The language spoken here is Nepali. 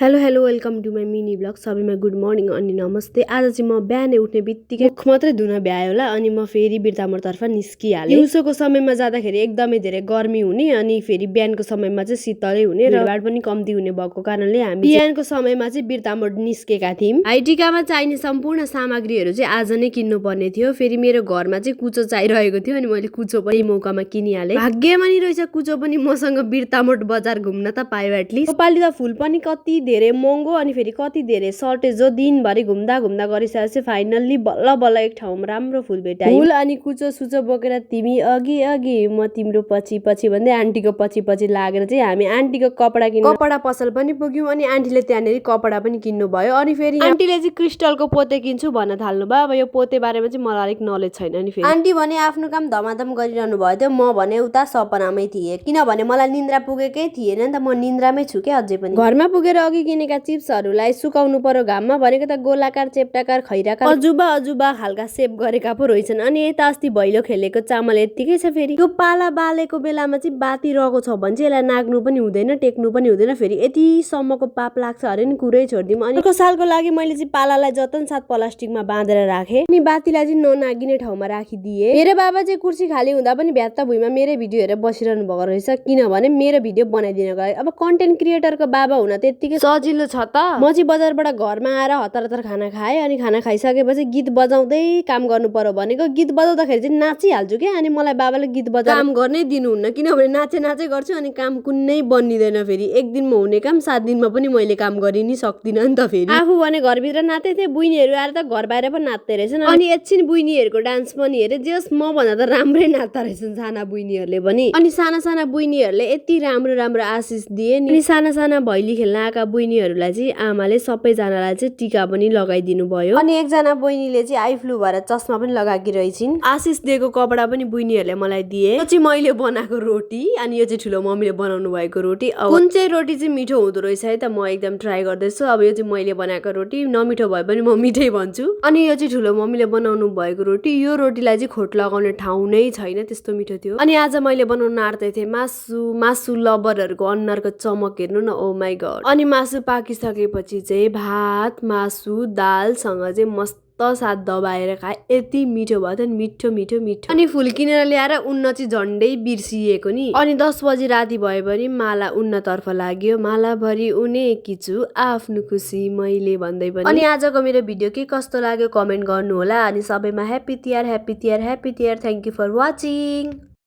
Hello welcome to my mini blog. सबैमा गुड मर्निङ अनि नमस्ते। आज चाहिँ म बिहानै उठ्ने बित्तिकै मुख मात्रै धुन भ्यायो होला अनि म फेरि बिर्तामोडतर्फ निस्किहालेँ। दिउँसोको समयमा जाँदाखेरि एकदमै धेरै गर्मी हुने अनि फेरि बिहानको समयमा चाहिँ शीतलै हुने र भिडभाड पनि कम्ती हुने भएको कारणले हामी बिहानको समयमा चाहिँ बिर्तामोड निस्केका थियौँ। भाइटिकामा चाहिने सम्पूर्ण सामग्रीहरू चाहिँ आज नै किन्नु पर्ने थियो। फेरि मेरो घरमा चाहिँ कुचो चाहिरहेको थियो अनि मैले कुचो पनि मौकामा किनिहालेँ। भाग्यमा नि रहेछ कुचो पनि मसँग बिर्तामोड बजार घुम्न त पायो एटलिस्ट। योपालि त फुल पनि कति धेरै महँगो अनि फेरि कति धेरै सर्टेज हो। दिनभरि घुम्दा घुम्दा गरिसकेपछि फाइनल्ली बल्ल बल्ल एक ठाउँमा राम्रो फुल भेटायो। फुल अनि कुचो सुचो बोकेर तिमी अघि अघि म तिम्रो पछि पछि भन्दै आन्टीको पछि पछि लागेर चाहिँ हामी आन्टीको कपडा पसल पनि पुग्यौँ अनि आन्टीले त्यहाँनिर कपडा पनि किन्नु भयो। अनि फेरि आन्टीले चाहिँ क्रिस्टलको पोते किन्छु भन्न थाल्नु भयो। अब यो पोते बारेमा चाहिँ मलाई अलिक नलेज छैन। अनि फेरि आन्टी भने आफ्नो काम धमाधम गरिरहनु भयो थियो, म भने उता सपनामै थिएँ किनभने मलाई निन्द्रा पुगेकै थिएन नि त, म निन्द्रामै छु के अझै पनि। घरमा पुगेर अघि किनेका चिप्सहरूलाई सुकाउनु पर्यो घाममा भनेको त गोलाकार चेप्टाकार खैराकार अजुबा खालका सेप गरेका पो रहेछन्। अनि यता अस्ति भैलो खेलेको चामल यत्तिकै छ। फेरि यो पाला बालेको बेलामा चाहिँ बाती रहेको छ भने चाहिँ यसलाई नाग्नु पनि हुँदैन टेक्नु पनि हुँदैन। फेरि यतिसम्मको पाप लाग्छ अरे नि कुरै छोडिदिउँ। अनि अर्को सालको लागि मैले चाहिँ पालालाई जतन साथ प्लास्टिकमा बाँधेर राखेँ अनि बातीलाई चाहिँ ननागिने ठाउँमा राखिदिएँ। मेरो बाबा चाहिँ कुर्सी खाली हुँदा पनि भ्यात्त भुइँमा मेरै भिडियो हेरेर बसिरहनु भएको रहेछ किनभने मेरो भिडियो बनाइदिनको लागि। अब कन्टेन्ट क्रिएटरको बाबा हुन त यत्तिकै सजिलो छ त। म चाहिँ बजारबाट घरमा आएर हतार हतार खाना खाएँ अनि खाना खाइसकेपछि गीत बजाउँदै काम गर्नु पर्यो भनेको गीत बजाउँदाखेरि चाहिँ नाचिहाल्छु क्या। अनि मलाई बाबाले गीत बजाएर काम गर्नै दिनुहुन्न किनभने नाचे गर्छु अनि काम कुनै बन्निँदैन। फेरि एक दिनमा हुने काम 7 दिनमा पनि मैले काम गरि नि सक्दिनँ नि त। फेरि आफू भने घरभित्र नाच्दै थिएँ, बुइनीहरू आएर त घर बाहिर पनि नाच्दै रहेछन् अनि एकछिन बुइनीहरूको डान्स पनि हेरेँ। जस म भन्दा त राम्रै नाच्दा रहेछन् साना बुइनीहरूले पनि। अनि साना बुइनीहरूले यति राम्रो राम्रो आशिष दिए नि। अनि साना भैली खेल्न आएका बुइनीहरूलाई चाहिँ आमाले सबैजनालाई चाहिँ टिका पनि लगाइदिनु भयो। अनि एकजना बहिनीले चाहिँ आई फ्लू भएर चस्मा पनि लगाएकी रहेछिन्। आशिष दिएको कपडा पनि बुइनीहरूले मलाई दिए। यो चाहिँ मैले बनाएको रोटी अनि यो चाहिँ ठुलो मम्मीले बनाउनु भएको रोटी। कुन चाहिँ रोटी चाहिँ मिठो हुँदो रहेछ है त म एकदम ट्राई गर्दैछु। अब यो चाहिँ मैले बनाएको रोटी नमिठो भए पनि म मिठै भन्छु। अनि यो चाहिँ ठुलो मम्मीले बनाउनु भएको रोटी। यो रोटीलाई चाहिँ खोट लगाउने ठाउँ नै छैन त्यस्तो मिठो थियो। अनि आज मैले बनाउन आँट्दै थिएँ मासु लभरहरूको अनुहारको चमक हेर्नु न, ओ माई गॉड। अनि मासु पाकिसकेपछि चाहिँ भात मासु दालसँग चाहिँ मस्त साथ दबाएर खाए यति मिठो भयो त मिठो मिठो मिठो। अनि फुल किनेर ल्याएर उन्न चाहिँ झन्डै बिर्सिएको नि। अनि 10 बजी राति भयो भने माला उन्नतर्फ लाग्यो। मालाभरि उनेकी छु आफ्नो खुसी मैले भन्दै पनि। अनि आजको मेरो भिडियो के कस्तो लाग्यो कमेन्ट गर्नु होला। अनि सबैमा happy Tihar happy Tihar happy Tihar. Thank you for watching.